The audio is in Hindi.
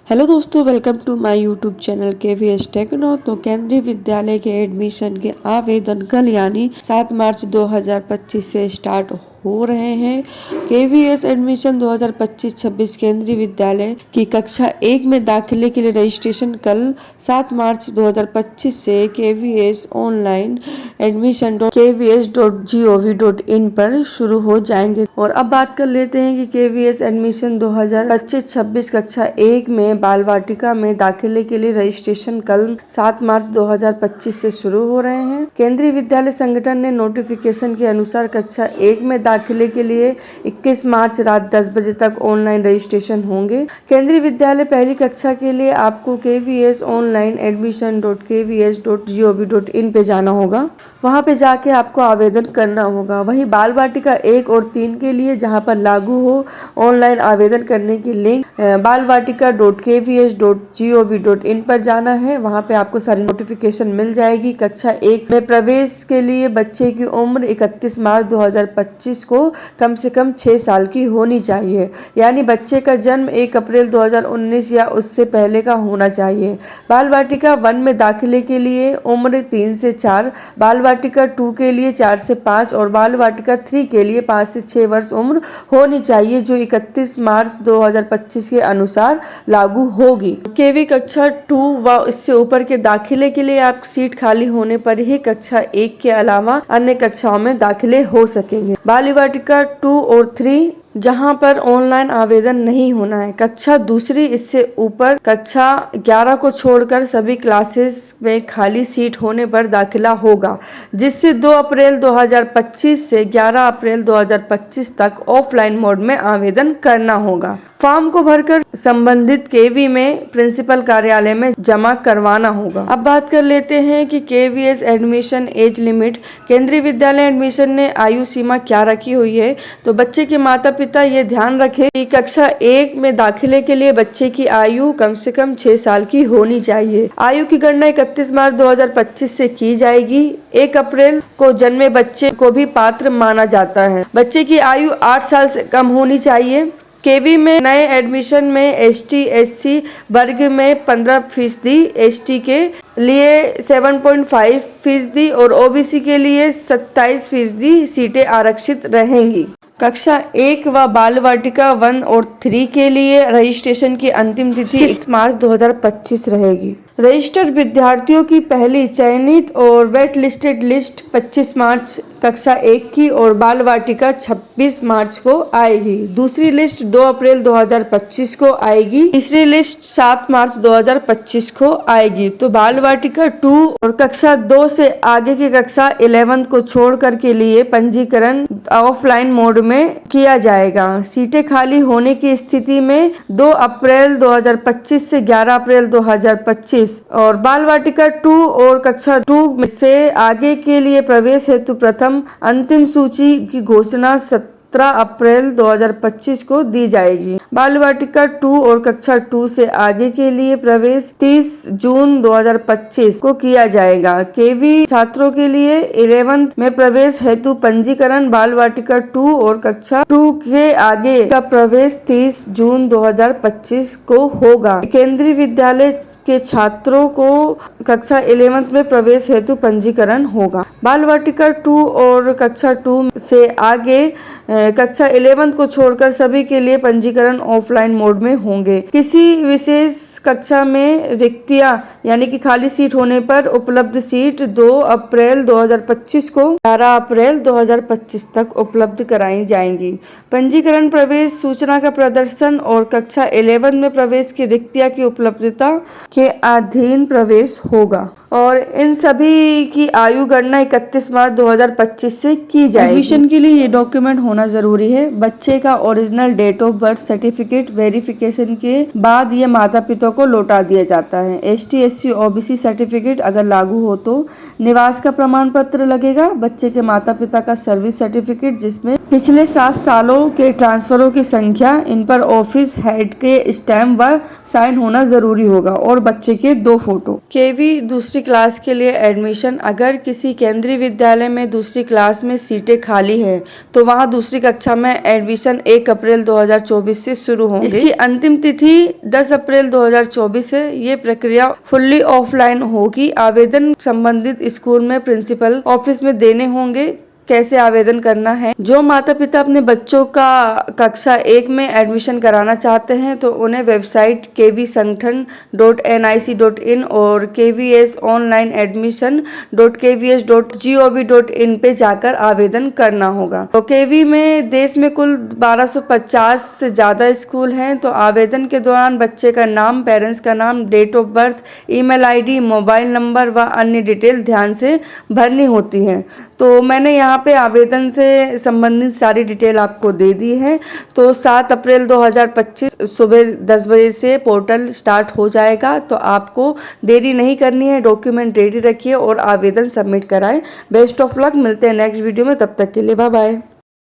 हेलो दोस्तों, welcome to my YouTube channel KVS techno. तो केंद्रीय विद्यालय के एडमिशन के आवेदन कल यानी 7 मार्च 2025 से स्टार्ट हो रहे हैं। KVS एडमिशन 2025-26 केंद्रीय विद्यालय की कक्षा 1 में दाखिले के लिए रजिस्ट्रेशन कल 7 मार्च 2025 से KVS ऑनलाइन admission.kvs.gov.in पर शुरू हो जाएंगे। और अब बात कर लेते हैं कि KVS एडमिशन 2025-26 कक्षा 1 में बाल वाटिका में दाखिले के लिए रजिस्ट्रेशन कल 7 मार्च 2025 से शुरू हो रहे हैं। केंद्रीय विद्यालय संगठन ने नोटिफिकेशन के अनुसार कक्षा 1 में दाखिले के लिए 21 मार्च रात 10 बजे तक ऑनलाइन रजिस्ट्रेशन होंगे। केंद्रीय विद्यालय पहली कक्षा के लिए आपको KVS ऑनलाइन admission.kvs.gov.in पे जाना होगा। वहां पे जाके आपको आवेदन करना होगा। वहीं बाल वाटिका 1 और 3 के लिए जहां पर लागू हो ऑनलाइन आवेदन करने की लिंक balvatika.kvs.gov.in पर जाना है। वहां पे आपको सारी नोटिफिकेशन मिल जाएगी। कक्षा 1 में प्रवेश के लिए बच्चे की उम्र 31 मार्च 2025 को कम से कम 6 साल की होनी चाहिए, यानी बच्चे का जन्म 1 अप्रैल 2019 या उससे पहले का होना चाहिए। बाल वाटिका 1 में दाखिले के लिए उम्र 3 से 4, बाल वाटिका 2 के लिए 4 से 5 और बाल वाटिका 3 के लिए 5 से 6 वर्ष उम्र होनी चाहिए, जो 31 मार्च 2025 के अनुसार लागू होगी। केवी कक्षा 2 व इससे ऊपर के दाखिले के लिए आप सीट खाली होने पर ही कक्षा 1 के अलावा अन्य कक्षाओं में दाखिले हो सकेंगे। बाल वाटिका 2 और 3 जहां पर ऑनलाइन आवेदन नहीं होना है। कक्षा दूसरी इससे ऊपर कक्षा 11 को छोड़कर सभी क्लासेस में खाली सीट होने पर दाखिला होगा, जिससे 2 अप्रैल 2025 से 11 अप्रैल 2025 तक ऑफलाइन मोड में आवेदन करना होगा। फॉर्म को भरकर संबंधित केवी में प्रिंसिपल कार्यालय में जमा करवाना होगा। अब बात कर लेते हैं कि KVS एडमिशन एज लिमिट। केंद्रीय विद्यालय एडमिशन ने आयु सीमा क्या रखी हुई है, तो बच्चे के माता पिता ये ध्यान रखें कि कक्षा 1 में दाखिले के लिए बच्चे की आयु कम से कम 6 साल की होनी चाहिए। आयु की गणना 31 मार्च 2025 से की जाएगी। 1 अप्रैल को जन्मे बच्चे को भी पात्र माना जाता है। बच्चे की आयु 8 साल से कम होनी चाहिए। केवी में नए एडमिशन में ST SC वर्ग में 15%, ST के लिए 7.5% और OBC के लिए 27% सीटें आरक्षित रहेंगी। कक्षा 1 व बाल वाटिका 1 और 3 के लिए रजिस्ट्रेशन की अंतिम तिथि 30 मार्च 2025 रहेगी। रजिस्टर्ड विद्यार्थियों की पहली चयनित और वेट लिस्टेड लिस्ट 25 मार्च कक्षा 1 की और बाल वाटिका 26 मार्च को आएगी। दूसरी लिस्ट 2 अप्रैल 2025 को आएगी। तीसरी लिस्ट 7 मार्च 2025 को आएगी। तो बाल वाटिका 2 और कक्षा 2 से आगे की कक्षा 11 को छोड़कर के लिए पंजीकरण ऑफलाइन मोड में किया जाएगा। सीटें खाली होने की स्थिति में 2 अप्रैल 2025 से 11 अप्रैल 2025 और बाल वाटिका 2 और कक्षा 2 से आगे के लिए प्रवेश हेतु प्रथम अंतिम सूची की घोषणा 17 अप्रैल 2025 को दी जाएगी। बाल वाटिका 2 और कक्षा 2 से आगे के लिए प्रवेश 30 जून 2025 को किया जाएगा। केवी छात्रों के लिए 11th में प्रवेश हेतु पंजीकरण बाल वाटिका 2 और कक्षा 2 के आगे का प्रवेश 30 जून 2025 को होगा। केंद्रीय विद्यालय के छात्रों को कक्षा 11th में प्रवेश हेतु पंजीकरण होगा। बाल वाटिका 2 और कक्षा 2 से आगे कक्षा 11 को छोड़कर सभी के लिए पंजीकरण ऑफलाइन मोड में होंगे। किसी विशेष कक्षा में रिक्तियां यानी कि खाली सीट होने पर उपलब्ध सीट 2 अप्रैल 2025 को 11 अप्रैल 2025 तक उपलब्ध कराई जाएंगी। पंजीकरण प्रवेश सूचना का प्रदर्शन और कक्षा 11 में प्रवेश की रिक्तियां की उपलब्धता के अधीन प्रवेश होगा और इन सभी की आयु गणना 31 मार्च 2025 से की जाएगी। एडमिशन के लिए ये डॉक्यूमेंट होना जरूरी है। बच्चे का original date of birth certificate verification के बाद ये माता पिता को लौटा दिया जाता है। ST SC OBC सर्टिफिकेट अगर लागू हो तो निवास का प्रमाण पत्र लगेगा। बच्चे के माता पिता का सर्विस सर्टिफिकेट जिसमें पिछले 7 सालों के ट्रांसफरों की संख्या, इन पर ऑफिस हेड के स्टैम्प व साइन होना जरूरी होगा और बच्चे के 2 फोटो। केवी दूसरी क्लास के लिए एडमिशन। अगर किसी केंद्रीय विद्यालय में दूसरी क्लास में सीटें खाली है तो वहां दूसरी कक्षा में एडमिशन 1 अप्रैल 2024 से शुरू होंगे। इसकी अंतिम तिथि 10 अप्रैल 2024 2024 है। ये प्रक्रिया फुल्ली ऑफलाइन होगी। आवेदन संबंधित स्कूल में प्रिंसिपल ऑफिस में देने होंगे। कैसे आवेदन करना है? जो माता पिता अपने बच्चों का कक्षा 1 में एडमिशन कराना चाहते हैं तो उन्हें वेबसाइट kvsankthan.nic.in और kvsonlineadmission.kvs.gov.in पे जाकर आवेदन करना होगा। तो केवी में देश में कुल 1250 से ज़्यादा स्कूल हैं। तो आवेदन के दौरान बच्चे का नाम, पेरेंट्स का नाम, date of birth, email ID, mobile number व अन्य डिटेल ध्यान से भरनी होती है। तो मैंने यहाँ पे आवेदन से संबंधित सारी डिटेल आपको दे दी है। तो 7 अप्रैल 2025 सुबह 10 बजे से पोर्टल स्टार्ट हो जाएगा। तो आपको देरी नहीं करनी है, डॉक्यूमेंट रेडी रखिए और आवेदन सबमिट कराएं। बेस्ट ऑफ लक, मिलते हैं नेक्स्ट वीडियो में, तब तक के लिए बाय बाय।